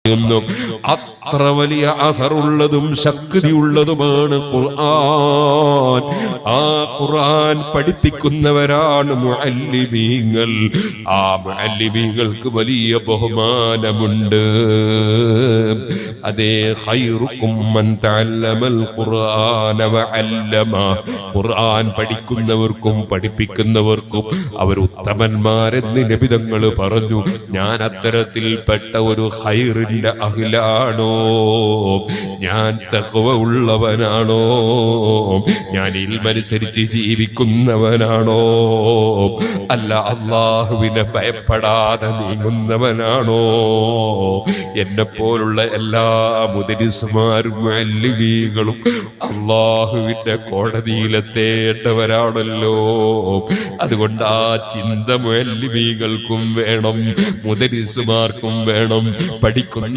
പറയുന്നു. അത്ര വലിയ അസറുള്ളതും ശക്തിയുള്ളതുമാണ് ഖുർആൻ. ആ ഖുർആൻ പഠിപ്പിക്കുന്നവരാണ് മുഅല്ലിമീങ്ങൾ. ആ മുഅല്ലിമീങ്ങൾക്ക് വലിയ ബഹുമാനമുണ്ട്. അതേ, ഖൈറുക്കും മൻ തഅല്ലമൽ ഖുർആന വഅല്ലമ. ഖുർആൻ പഠിക്കുന്നവർക്കും പഠിപ്പിക്കുന്നവർക്കും അവർ ഉത്തമന്മാരെന്ന് നബി തങ്ങൾ പറഞ്ഞു. ഞാൻ അത്തരത്തിൽപ്പെട്ട ഒരു ഖൈറിന്റെ അഹ്ലാണോ? ഞാൻ തഖ്വ ഉള്ളവനാണോ? ഞാൻ ഇൽമനുസരിച്ച് ജീവിക്കുന്നവനാണോ? അല്ല അല്ലാഹുവിനെ ഭയപ്പെടാതെ നീങ്ങുന്നവനാണോ? എന്നെ പോലുള്ള എല്ലാ മുദരിസ്മാരും മുഅല്ലിമീങ്ങളും അല്ലാഹുവിന്റെ കോടതിയിലെത്തേണ്ടവരാണല്ലോ. അതുകൊണ്ട് ആ ചിന്ത മുഅല്ലിമീങ്ങൾക്കും വേണം, മുദരിസ്മാർക്കും വേണം, പഠിക്കുന്ന